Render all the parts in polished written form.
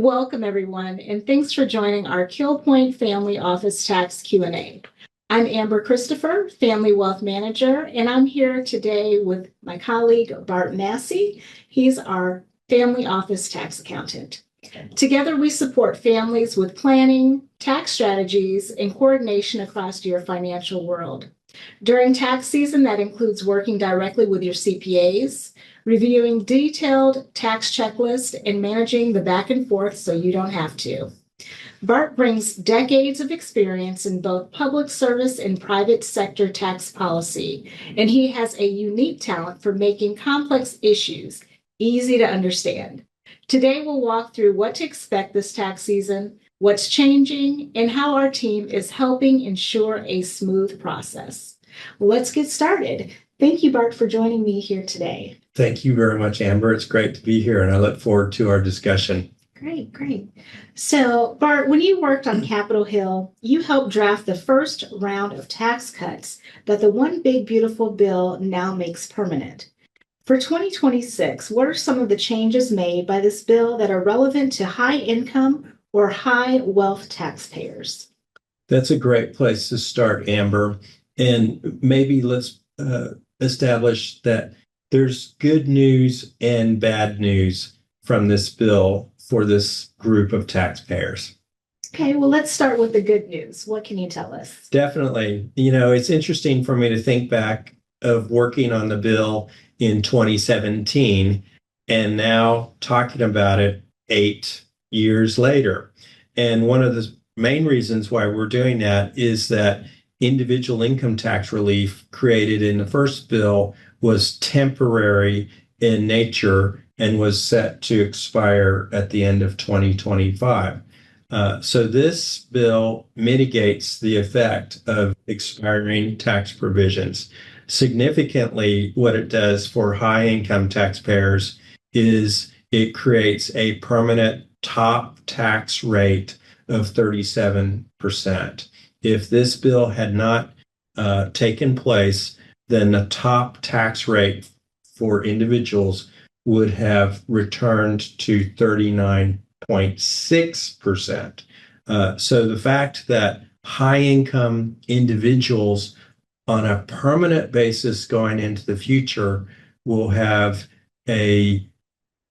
Welcome, everyone, and thanks for joining our Kill Point Family Office Tax Q&A. I'm Amber Christopher, Family Wealth Manager, and I'm here today with my colleague, Bart Massey. He's our Family Office Tax Accountant. Together, we support families with planning, tax strategies, and coordination across your financial world. During tax season, that includes working directly with your CPAs, reviewing detailed tax checklists, and managing the back and forth so you don't have to. Bart brings decades of experience in both public service and private sector tax policy, and he has a unique talent for making complex issues easy to understand. Today, we'll walk through what to expect this tax season, what's changing, and how our team is helping ensure a smooth process. Let's get started. Thank you, Bart, for joining me here today. Thank you very much, Amber. It's great to be here, and I look forward to our discussion. Great. So, Bart, when you worked on Capitol Hill, you helped draft the first round of tax cuts that the One Big Beautiful Bill now makes permanent. For 2026, what are some of the changes made by this bill that are relevant to high income or high wealth taxpayers? That's a great place to start, Amber. And maybe let's establish that there's good news and bad news from this bill for this group of taxpayers. Okay, well, let's start with the good news. What can you tell us? Definitely. It's interesting for me to think back of working on the bill in 2017 and now talking about it 8 years later. And one of the main reasons why we're doing that is that individual income tax relief created in the first bill was temporary in nature and was set to expire at the end of 2025. So this bill mitigates the effect of expiring tax provisions. Significantly, what it does for high income taxpayers is it creates a permanent top tax rate of 37%. If this bill had not taken place, then the top tax rate for individuals would have returned to 39.6%. So the fact that high income individuals on a permanent basis going into the future will have a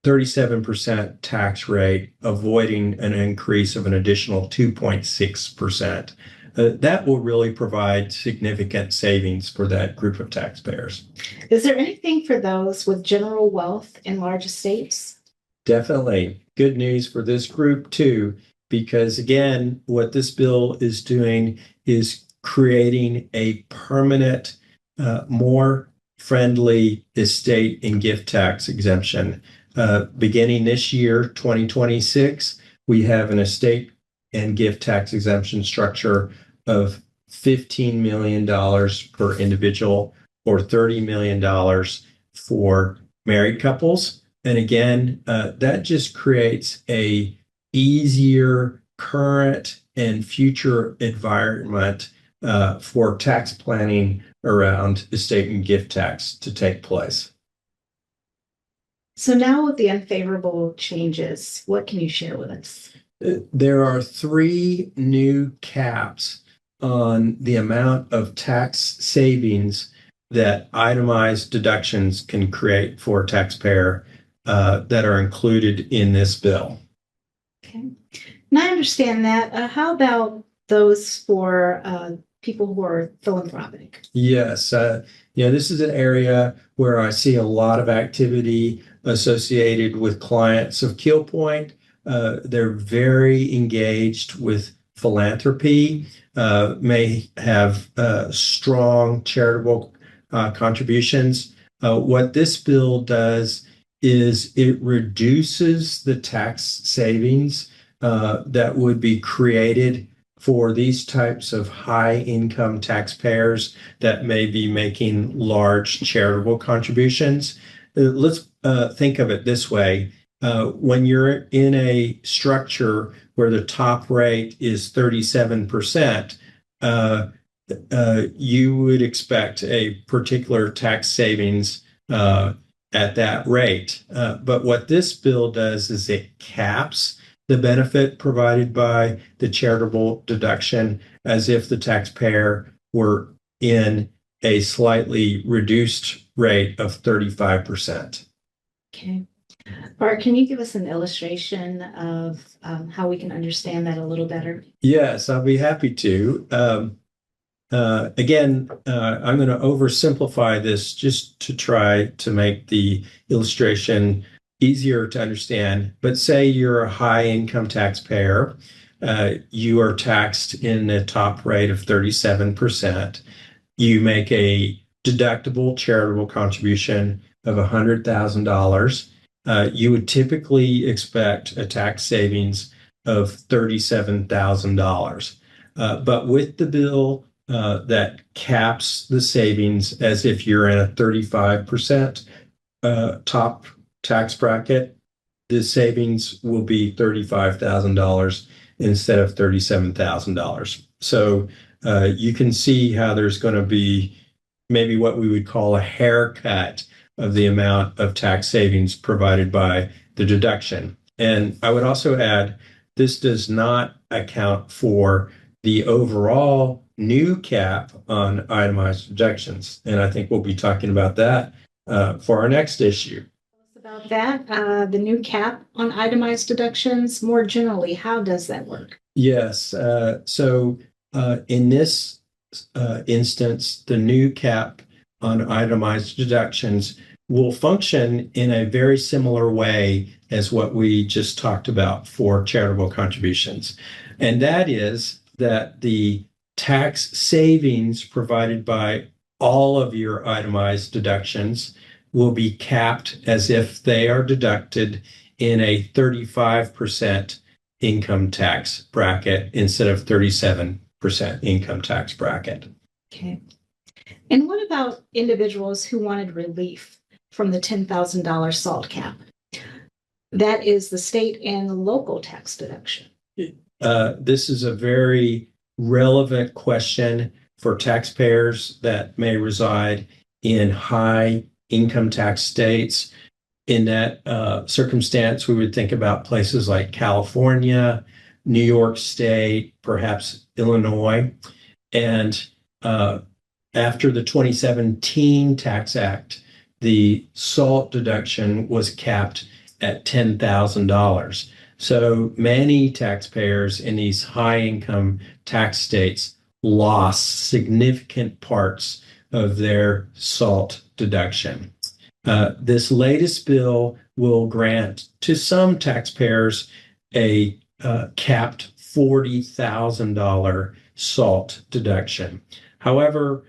37% tax rate, avoiding an increase of an additional 2.6%. That will really provide significant savings for that group of taxpayers. Is there anything for those with general wealth and large estates? Definitely. Good news for this group too, because again, what this bill is doing is creating a permanent, more friendly estate and gift tax exemption. Beginning this year, 2026, we have an estate and gift tax exemption structure of $15 million per individual or $30 million for married couples. And again, that just creates a easier current and future environment for tax planning around estate and gift tax to take place. So now with the unfavorable changes, what can you share with us? There are 3 new caps on the amount of tax savings that itemized deductions can create for a taxpayer that are included in this bill. Okay. And I understand that. How about those for people who are philanthropic? Yes. This is an area where I see a lot of activity associated with clients of Kill Point. They're very engaged with philanthropy, may have strong charitable contributions. What this bill does is it reduces the tax savings that would be created for these types of high income taxpayers that may be making large charitable contributions. Let's think of it this way. When you're in a structure where the top rate is 37%, you would expect a particular tax savings at that rate. But what this bill does is it caps the benefit provided by the charitable deduction as if the taxpayer were in a slightly reduced rate of 35%. Okay. Bart, can you give us an illustration of how we can understand that a little better? Yes, I'll be happy to. Again, I'm going to oversimplify this just to try to make the illustration easier to understand. But say you're a high income taxpayer. You are taxed in a top rate of 37%. You make a deductible charitable contribution of $100,000. You would typically expect a tax savings of $37,000. But with the bill that caps the savings as if you're in a 35% top tax bracket, the savings will be $35,000 instead of $37,000. So you can see how there's going to be maybe what we would call a haircut of the amount of tax savings provided by the deduction. And I would also add, this does not account for the overall new cap on itemized deductions. And I think we'll be talking about that for our next issue. About that, the new cap on itemized deductions, more generally, how does that work? Yes. So in this instance, the new cap on itemized deductions will function in a very similar way as what we just talked about for charitable contributions. And that is that the tax savings provided by all of your itemized deductions will be capped as if they are deducted in a 35% income tax bracket instead of 37% income tax bracket. Okay. And what about individuals who wanted relief from the $10,000 SALT cap? That is the state and local tax deduction. This is a very relevant question for taxpayers that may reside in high income tax states. In that circumstance, we would think about places like California, New York State, perhaps Illinois. And after the 2017 Tax Act, the SALT deduction was capped at $10,000. So many taxpayers in these high income tax states lost significant parts of their SALT deduction. This latest bill will grant to some taxpayers a capped $40,000 SALT deduction. However,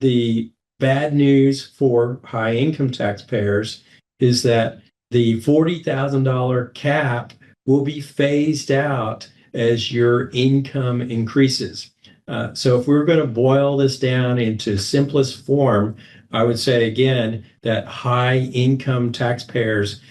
the bad news for high income taxpayers is that the $40,000 cap will be phased out as your income increases. So if we were going to boil this down into simplest form, I would say again that high income taxpayers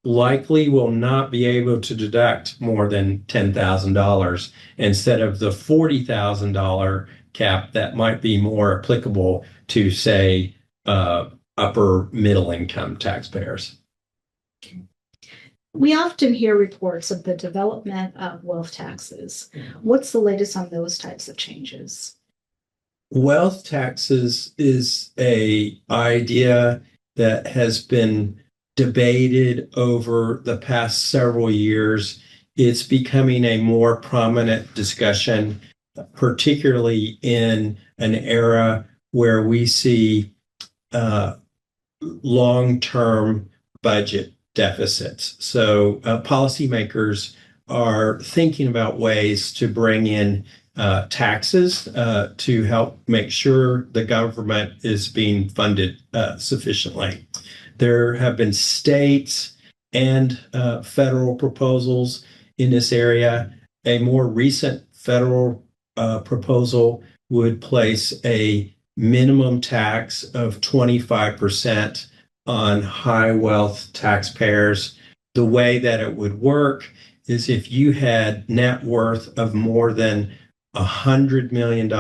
likely will not be able to deduct more than $10,000 instead of the $40,000 cap that might be more applicable to, say, upper middle income taxpayers. We often hear reports of the development of wealth taxes. What's the latest on those types of changes? Wealth taxes is an idea that has been debated over the past several years. It's becoming a more prominent discussion, particularly in an era where we see long-term budget deficits. So policymakers are thinking about ways to bring in taxes to help make sure the government is being funded sufficiently. There have been states and federal proposals in this area. A more recent federal proposal would place a minimum tax of 25% on high wealth taxpayers. The way that it would work is if you had net worth of more than $100 million,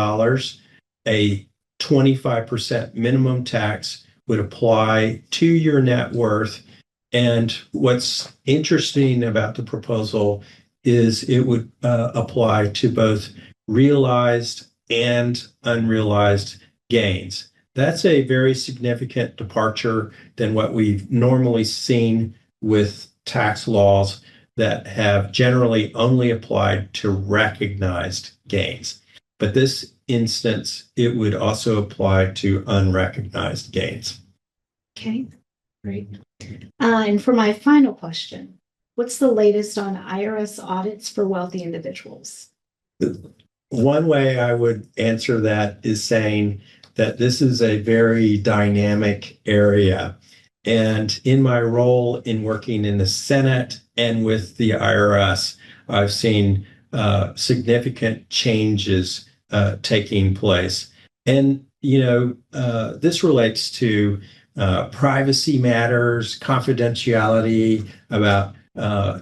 a 25% minimum tax would apply to your net worth, And what's interesting about the proposal is it would apply to both realized and unrealized gains. That's a very significant departure than what we've normally seen with tax laws that have generally only applied to recognized gains. But this instance, it would also apply to unrecognized gains. Okay, great. And for my final question, what's the latest on IRS audits for wealthy individuals? One way I would answer that is saying that this is a very dynamic area. And in my role in working in the Senate and with the IRS, I've seen significant changes taking place. And, this relates to privacy matters, confidentiality about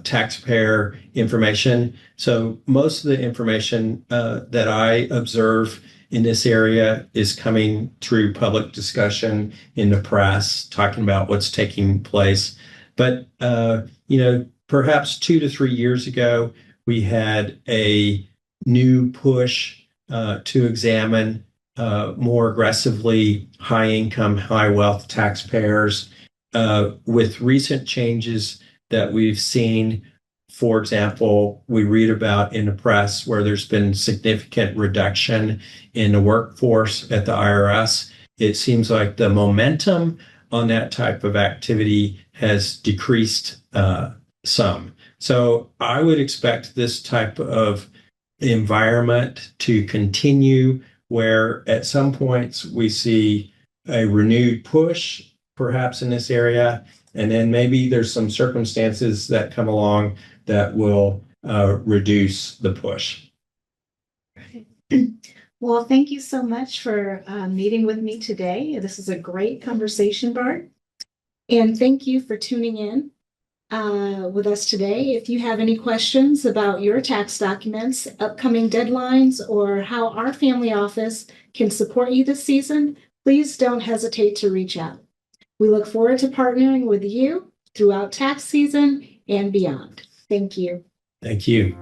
taxpayer information. So most of the information that I observe in this area is coming through public discussion in the press, talking about what's taking place. But, perhaps 2 to 3 years ago, we had a new push to examine more aggressively high income, high wealth taxpayers. With recent changes that we've seen, for example, we read about in the press where there's been significant reduction in the workforce at the IRS. It seems like the momentum on that type of activity has decreased some. So I would expect this type of environment to continue, where at some points we see a renewed push, perhaps in this area, and then maybe there's some circumstances that come along that will reduce the push. Well, thank you so much for meeting with me today. This is a great conversation, Bart. And thank you for tuning in with us today. If you have any questions about your tax documents, upcoming deadlines, or how our family office can support you this season, please don't hesitate to reach out. We look forward to partnering with you throughout tax season and beyond. Thank you. Thank you.